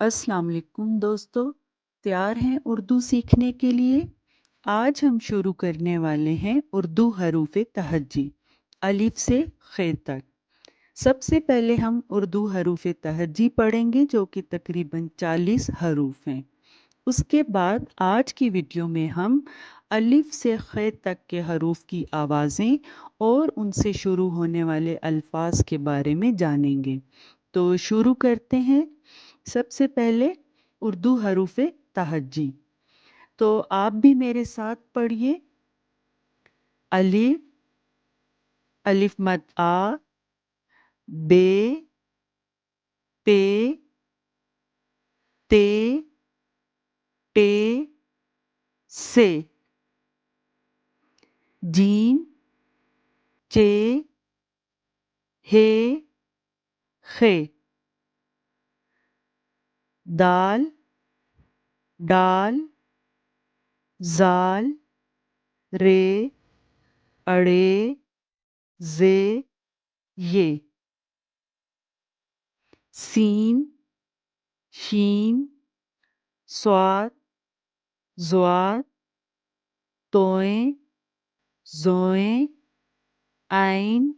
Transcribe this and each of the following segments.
अस्सलाम वालेकुम दोस्तों, तैयार हैं उर्दू सीखने के लिए। आज हम शुरू करने वाले हैं उर्दू हरूफ तहज्जी अलिफ से खे तक। सबसे पहले हम उर्दू हरूफ तहज्जी पढ़ेंगे जो कि तकरीबन 40 हरूफ हैं। उसके बाद आज की वीडियो में हम अलिफ से खे तक के हरूफ की आवाज़ें और उनसे शुरू होने वाले अल्फाज के बारे में जानेंगे। तो शुरू करते हैं। सबसे पहले उर्दू हरूफ तहज्जी। तो आप भी मेरे साथ पढ़िए। अलिफ, अलिफ मद आ, बे, पे, ते, टे, से, जीम, चे, हे, खे, दाल, डाल, जाल, रे, अड़े, जे, ये, सीन, शीन, स्वाद, ज़्वाद, तोएं, ज़ोएं, आइन,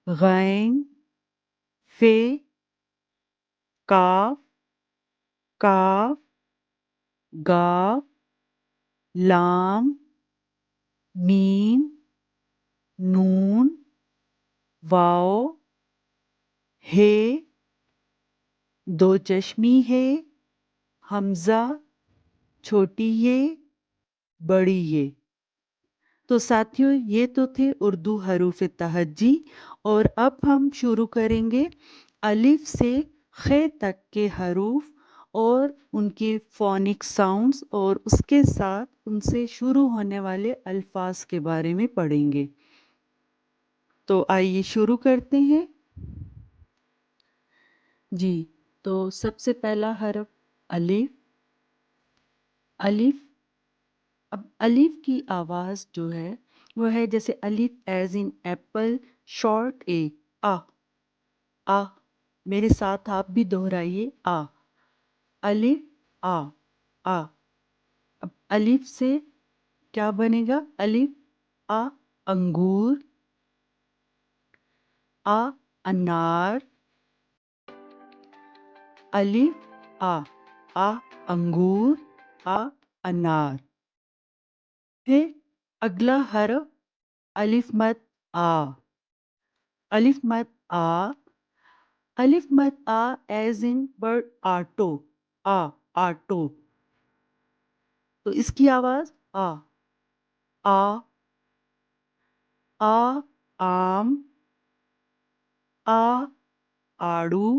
गैन, फे, काफ, काफ, गाफ, लाम, मीम, नून, वाओ, हे, दो चश्मी है, हमज़ा, छोटी ये, बड़ी ये। तो साथियों, ये तो थे उर्दू हरूफ तहज्जी और अब हम शुरू करेंगे अलिफ से खे तक के हरूफ और उनके फोनिक साउंड्स और उसके साथ उनसे शुरू होने वाले अल्फाज के बारे में पढ़ेंगे। तो आइए शुरू करते हैं। जी, तो सबसे पहला हरफ अलिफ। अलिफ, अब अलिफ की आवाज़ जो है वो है जैसे अलिफ एज इन एप्पल, शॉर्ट ए, आ, आ। मेरे साथ आप भी दोहराइए, आ, अलिफ, आ, आ। अब अलिफ से क्या बनेगा? अलिफ, आ, अंगूर, आ, अनार, अलिफ, आ, अंगूर, आ, अनार। फिर अगला हरफ अलिफ मद आ। अलिफ मद आ, अलिफ मद आ एज इन बर्ड आटो, आ, आटो। तो इसकी आवाज आ, आ, आ, आम, आ, आड़ू।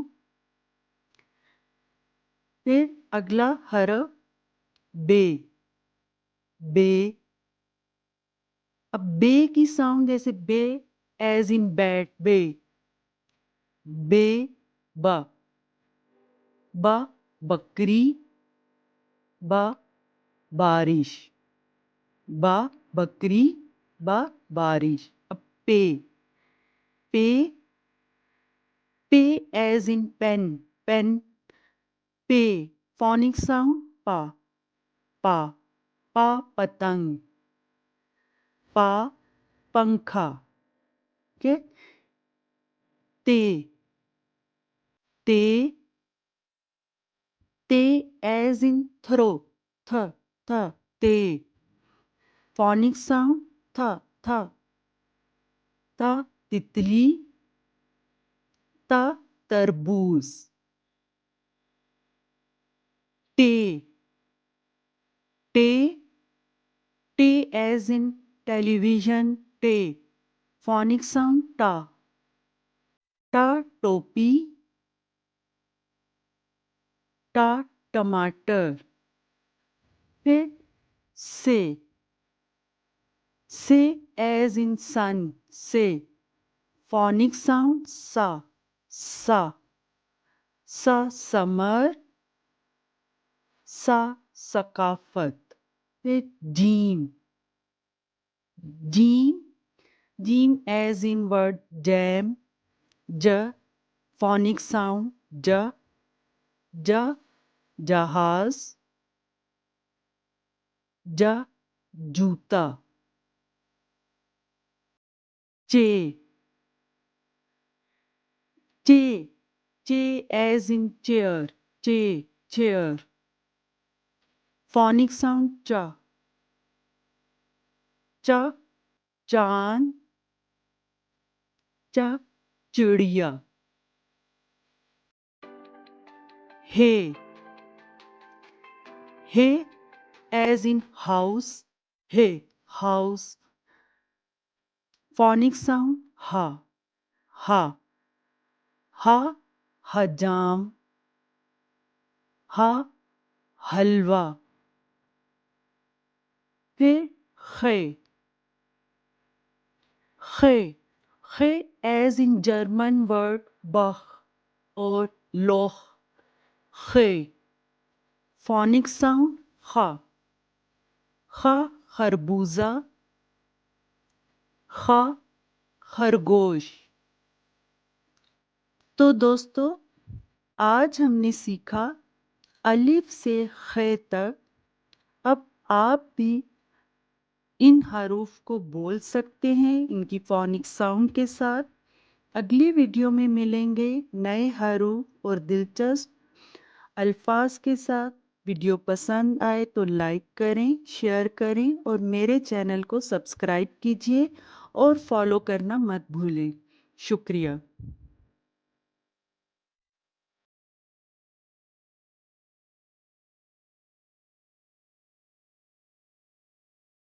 फिर अगला हरफ बे, बे। अब बे की साउंड जैसे बे एज इन बैट, बे, बे, बा, बा, बकरी, बा, बारिश, बा, बकरी, बा, बारिश। अब पे, पे, पे एज इन पेन, पेन, पे, फोनिक साउंड पा, पा, पा, पतंग, पा, पंखा। के ते, ते, ते एज इन थ्रो, थ, थ, ते, फोनिक साउंड थ, थ, ता, तितली, ता, तरबूज। टे, टे, टे एज इन टेलीविजन, टे, फोनिक साउंड टा, टा, टोपी, टा, टमाटर। फिर से एज इन सन, से, फोनिक साउंड सा, सा, सा, समर, सा, सकाफत। फिर जीम, जीम, जीम एज इन वर्ड जैम, ज, फोनिक साउंड ज, جا جہاز، جا جوتا، چے چے چے ایز ان چیئر، چے چیئر، فونک ساؤنڈ چا، چا چاند، چا چڑیا، ہے ہے ایز ان ہاؤس، ہے ہاؤس، فونک ساؤنڈ ہا، ہا ہا حجام، ہا حلوہ، پھر خے خے خے ایز ان جرمن ورڈ بخ اور لوح، خے، فونک ساؤنڈ خا، خا خربوزہ، خا خرگوش۔ تو دوستو آج ہم نے سیکھا الف سے خے تک۔ اب آپ بھی ان حروف کو بول سکتے ہیں ان کی فونک ساؤنڈ کے ساتھ۔ اگلی ویڈیو میں ملیں گے نئے حروف اور دلچسپ الفاظ کے ساتھ۔ ویڈیو پسند آئے تو لائک کریں، شیئر کریں اور میرے چینل کو سبسکرائب کیجیے اور فالو کرنا مت بھولیں۔ شکریہ۔